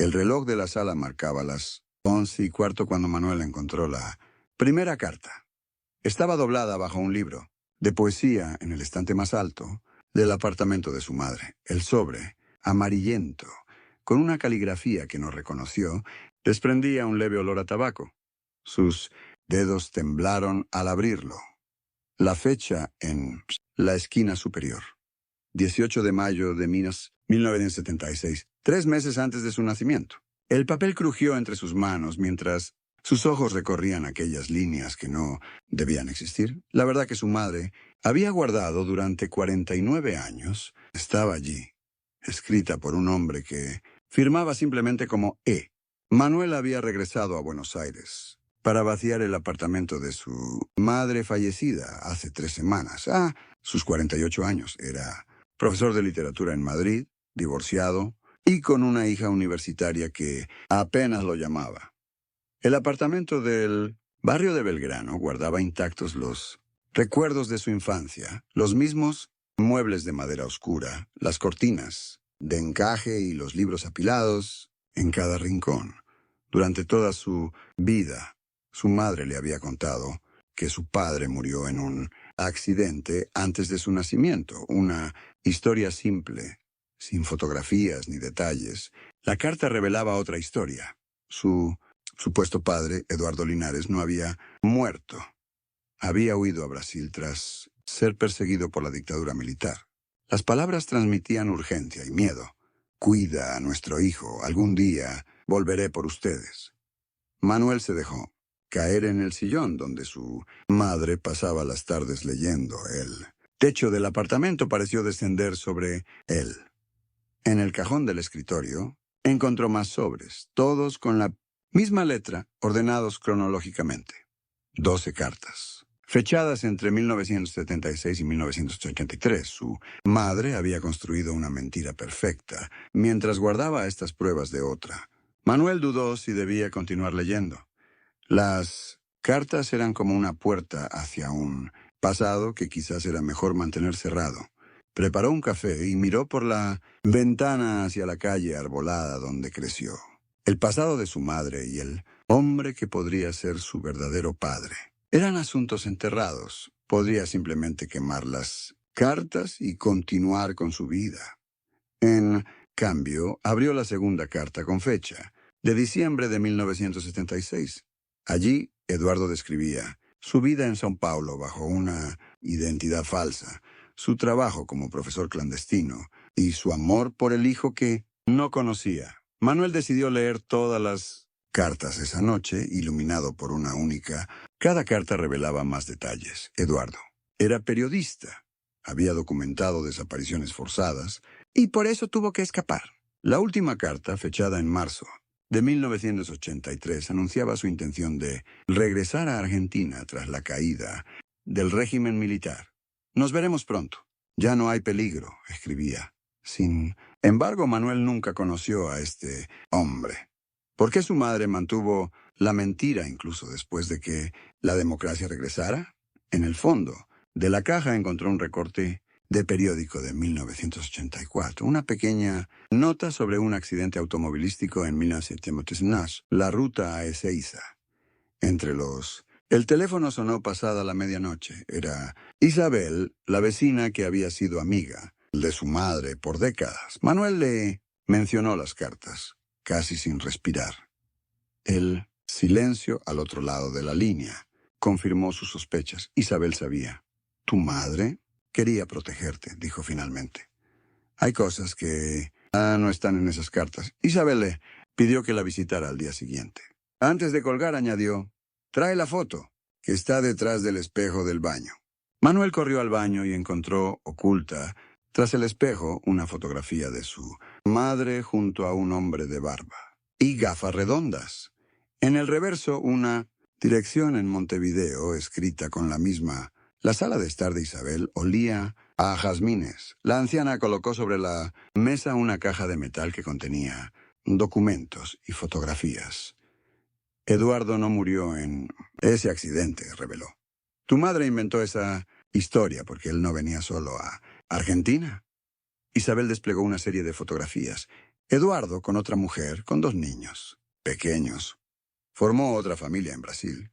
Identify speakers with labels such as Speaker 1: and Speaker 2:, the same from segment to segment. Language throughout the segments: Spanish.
Speaker 1: El reloj de la sala marcaba las 11:15 cuando Manuel encontró la primera carta. Estaba doblada bajo un libro de poesía en el estante más alto del apartamento de su madre. El sobre, amarillento, con una caligrafía que no reconoció, desprendía un leve olor a tabaco. Sus dedos temblaron al abrirlo. La fecha en la esquina superior. 18 de mayo de 1976, 3 meses antes de su nacimiento. El papel crujió entre sus manos mientras sus ojos recorrían aquellas líneas que no debían existir. La verdad que su madre había guardado durante 49 años, estaba allí, escrita por un hombre que firmaba simplemente como E. Manuel había regresado a Buenos Aires para vaciar el apartamento de su madre fallecida hace 3 semanas. Sus 48 años. Era profesor de literatura en Madrid, divorciado y con una hija universitaria que apenas lo llamaba. El apartamento del barrio de Belgrano guardaba intactos los recuerdos de su infancia, los mismos muebles de madera oscura, las cortinas de encaje y los libros apilados en cada rincón. Durante toda su vida, su madre le había contado que su padre murió en un accidente antes de su nacimiento, una historia simple, sin fotografías ni detalles. La carta revelaba otra historia. Su supuesto padre, Eduardo Linares, no había muerto. Había huido a Brasil tras ser perseguido por la dictadura militar. Las palabras transmitían urgencia y miedo. Cuida a nuestro hijo, algún día volveré por ustedes. Manuel se dejó caer en el sillón donde su madre pasaba las tardes leyendo. El techo del apartamento pareció descender sobre él. En el cajón del escritorio encontró más sobres, todos con la misma letra, ordenados cronológicamente. 12 cartas, fechadas entre 1976 y 1983. Su madre había construido una mentira perfecta, mientras guardaba estas pruebas de otra. Manuel dudó si debía continuar leyendo. Las cartas eran como una puerta hacia un pasado que quizás era mejor mantener cerrado. Preparó un café y miró por la ventana hacia la calle arbolada donde creció. El pasado de su madre y el hombre que podría ser su verdadero padre. Eran asuntos enterrados. Podría simplemente quemar las cartas y continuar con su vida. En cambio, abrió la segunda carta con fecha, de diciembre de 1976. Allí, Eduardo describía su vida en São Paulo bajo una identidad falsa, su trabajo como profesor clandestino y su amor por el hijo que no conocía. Manuel decidió leer todas las cartas esa noche, iluminado por una única. Cada carta revelaba más detalles. Eduardo era periodista, había documentado desapariciones forzadas y por eso tuvo que escapar. La última carta, fechada en marzo de 1983, anunciaba su intención de regresar a Argentina tras la caída del régimen militar. Nos veremos pronto. Ya no hay peligro, escribía. Sin embargo, Manuel nunca conoció a este hombre. ¿Por qué su madre mantuvo la mentira incluso después de que la democracia regresara? En el fondo de la caja encontró un recorte de periódico de 1984, una pequeña nota sobre un accidente automovilístico en 1979, la ruta a Ezeiza. El teléfono sonó pasada la medianoche. Era Isabel, la vecina que había sido amiga de su madre por décadas. Manuel le mencionó las cartas, casi sin respirar. El silencio al otro lado de la línea confirmó sus sospechas. Isabel sabía. ¿Tu madre? Quería protegerte, dijo finalmente. Hay cosas que no están en esas cartas. Isabel le pidió que la visitara al día siguiente. Antes de colgar, añadió, trae la foto, que está detrás del espejo del baño. Manuel corrió al baño y encontró, oculta, tras el espejo, una fotografía de su madre junto a un hombre de barba y gafas redondas. En el reverso, una dirección en Montevideo, escrita con la misma. La sala de estar de Isabel olía a jazmines. La anciana colocó sobre la mesa una caja de metal que contenía documentos y fotografías. Eduardo no murió en ese accidente, reveló. Tu madre inventó esa historia porque él no venía solo a Argentina. Isabel desplegó una serie de fotografías. Eduardo con otra mujer, con 2 niños, pequeños. Formó otra familia en Brasil.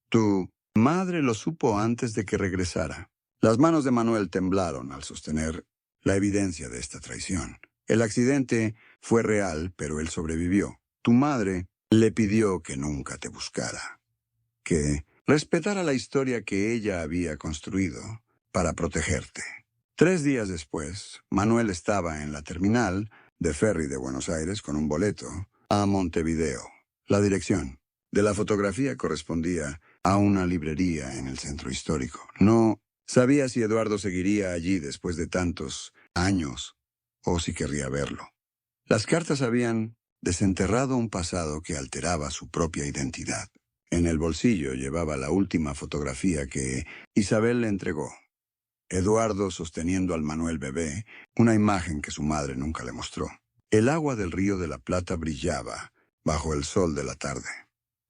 Speaker 1: Tu madre lo supo antes de que regresara. Las manos de Manuel temblaron al sostener la evidencia de esta traición. El accidente fue real, pero él sobrevivió. Tu madre le pidió que nunca te buscara, que respetara la historia que ella había construido para protegerte. 3 días después, Manuel estaba en la terminal de ferry de Buenos Aires con un boleto a Montevideo. La dirección de la fotografía correspondía a una librería en el centro histórico. No sabía si Eduardo seguiría allí después de tantos años o si querría verlo. Las cartas habían desenterrado un pasado que alteraba su propia identidad. En el bolsillo llevaba la última fotografía que Isabel le entregó. Eduardo sosteniendo al Manuel bebé, una imagen que su madre nunca le mostró. El agua del Río de la Plata brillaba bajo el sol de la tarde.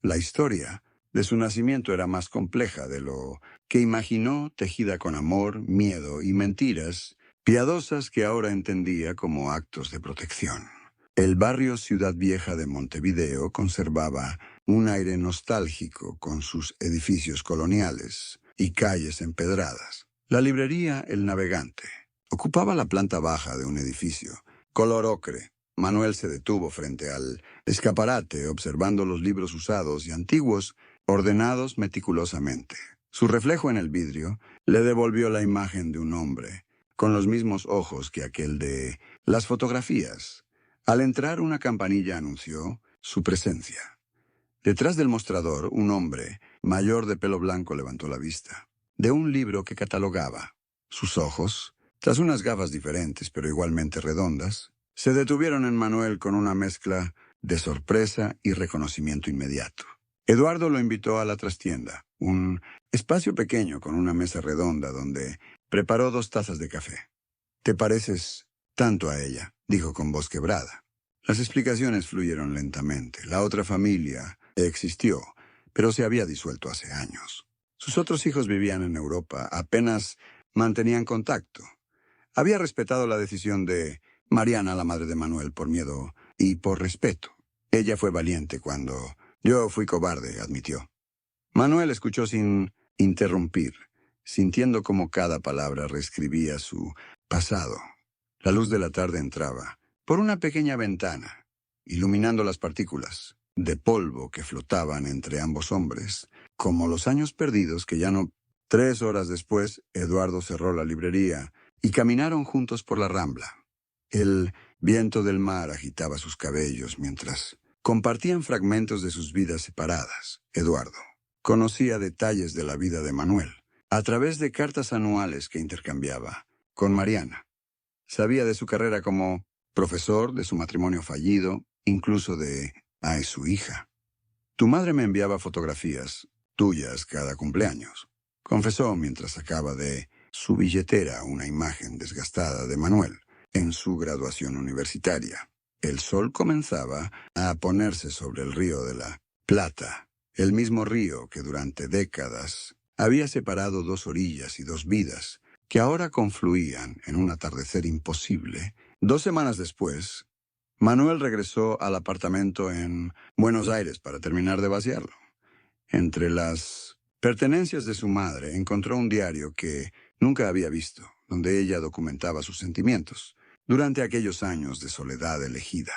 Speaker 1: La historia de su nacimiento era más compleja de lo que imaginó, tejida con amor, miedo y mentiras piadosas que ahora entendía como actos de protección. El barrio Ciudad Vieja de Montevideo conservaba un aire nostálgico con sus edificios coloniales y calles empedradas. La librería El Navegante ocupaba la planta baja de un edificio, color ocre. Manuel se detuvo frente al escaparate observando los libros usados y antiguos ordenados meticulosamente. Su reflejo en el vidrio le devolvió la imagen de un hombre, con los mismos ojos que aquel de las fotografías. Al entrar, una campanilla anunció su presencia. Detrás del mostrador, un hombre mayor de pelo blanco levantó la vista de un libro que catalogaba. Sus ojos, tras unas gafas diferentes pero igualmente redondas, se detuvieron en Manuel con una mezcla de sorpresa y reconocimiento inmediato. Eduardo lo invitó a la trastienda, un espacio pequeño con una mesa redonda donde preparó 2 tazas de café. «Te pareces tanto a ella», dijo con voz quebrada. Las explicaciones fluyeron lentamente. La otra familia existió, pero se había disuelto hace años. Sus otros hijos vivían en Europa, apenas mantenían contacto. Había respetado la decisión de Mariana, la madre de Manuel, por miedo y por respeto. Ella fue valiente cuando yo fui cobarde, admitió. Manuel escuchó sin interrumpir, sintiendo cómo cada palabra reescribía su pasado. La luz de la tarde entraba por una pequeña ventana, iluminando las partículas de polvo que flotaban entre ambos hombres, como los años perdidos que ya no... 3 horas después, Eduardo cerró la librería y caminaron juntos por la Rambla. El viento del mar agitaba sus cabellos mientras compartían fragmentos de sus vidas separadas. Eduardo conocía detalles de la vida de Manuel a través de cartas anuales que intercambiaba con Mariana. Sabía de su carrera como profesor, de su matrimonio fallido, incluso de su hija. «Tu madre me enviaba fotografías tuyas cada cumpleaños», confesó mientras sacaba de su billetera una imagen desgastada de Manuel en su graduación universitaria. El sol comenzaba a ponerse sobre el Río de la Plata, el mismo río que durante décadas había separado 2 orillas y 2 vidas, que ahora confluían en un atardecer imposible. 2 semanas después, Manuel regresó al apartamento en Buenos Aires para terminar de vaciarlo. Entre las pertenencias de su madre encontró un diario que nunca había visto, donde ella documentaba sus sentimientos durante aquellos años de soledad elegida.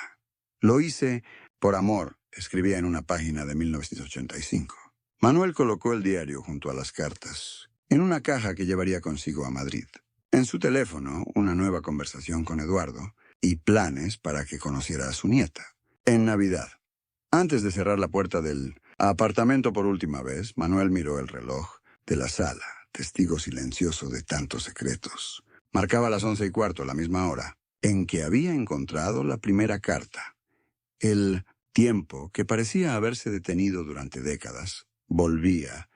Speaker 1: «Lo hice por amor», escribía en una página de 1985. Manuel colocó el diario junto a las cartas, en una caja que llevaría consigo a Madrid. En su teléfono, una nueva conversación con Eduardo y planes para que conociera a su nieta. En Navidad, antes de cerrar la puerta del apartamento por última vez, Manuel miró el reloj de la sala, testigo silencioso de tantos secretos. Marcaba las 11:15, la misma hora en que había encontrado la primera carta. El tiempo, que parecía haberse detenido durante décadas, volvía